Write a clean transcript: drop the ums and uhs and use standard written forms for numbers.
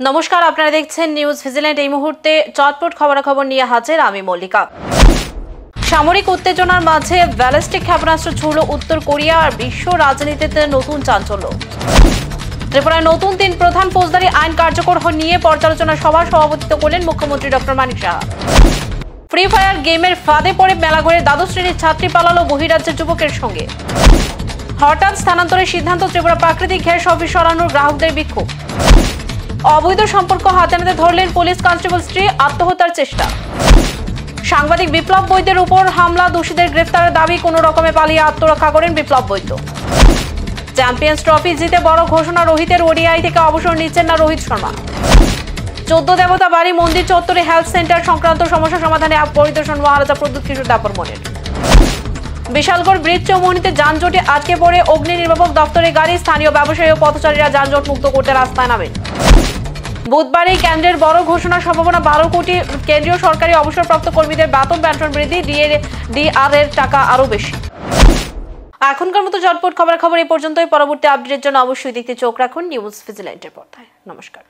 নমস্কার, আপনারা দেখছেন নিউজ ভিজিল্যান্ট। এই মুহূর্তে চটপট খবরাখবর নিয়ে হাজির আমি মল্লিকা। সামরিক উত্তেজনার মাঝে ব্যালিস্টিক ক্ষেপণাস্ত্র ছুড়ল উত্তর কোরিয়া, আর বিশ্ব রাজনীতিতে নতুন চাঞ্চল্য। ত্রিপুরায় নতুন 3 প্রধান ফৌজদারি আইন কার্যকর নিয়ে পর্যালোচনা সভার সভাপতিত্ব করলেন মুখ্যমন্ত্রী doctor Manik Saha. Free fire গেমের ফাঁদে পড়ে মেলা ঘুরে দ্বাদশ শ্রেণীর ছাত্রী পালালো বহিরাজ্যের যুবকের সঙ্গে। হঠাৎ স্থানান্তরের সিদ্ধান্ত, ত্রিপুরা প্রাকৃতিক গ্যাস অফিস সরানোর গ্রাহকদের বিক্ষোভ। অবৈধ সম্পর্ক হাতে নাতে ধরলেন পুলিশ কনস্টেবল স্ত্রী, আত্মহত্যার চেষ্টা। সাংবাদিক বিপ্লব বৈদ্যের উপর হামলা, দোষীদের গ্রেফতারের দাবি, কোনো রকমে পালিয়ে আত্মরক্ষা করেন বিপ্লব বৈদ্য। চ্যাম্পিয়ন্স ট্রফি জিতে বড় ঘোষণা, রোহিতের ওডিআই থেকে অবসর নিচ্ছেন না রোহিত শর্মা। 14 দেবতা বাড়ি মন্দির চত্বরে হেলথ সেন্টার সংক্রান্ত সমস্যা সমাধানে পরিদর্শন মহারাজা প্রদ্যুৎ কিশোর দাপরমণের। বিশালগড় ব্রিজ চৌমুহনীতে যানজটে আটকে পড়ে অগ্নি নির্বাপক দপ্তরের গাড়ি, স্থানীয় ব্যবসায়ী ও পথচারীরা যানজট মুক্ত করতে রাস্তায় নামেন। বুধবারই কেন্দ্রের বড় ঘোষণার সম্ভাবনা, 12 কোটি কেন্দ্রীয় সরকারি অবসরপ্রাপ্ত কর্মীদের বেতন পেনশন বৃদ্ধি, ডিআর এর টাকা আরো বেশি। এখনকার মতো চটপট খবর এই পর্যন্তই। পরবর্তী আপডেটের জন্য অবশ্যই দেখতে চোখ রাখুন নিউজ ভিজিল্যান্টের পর্দায়। নমস্কার।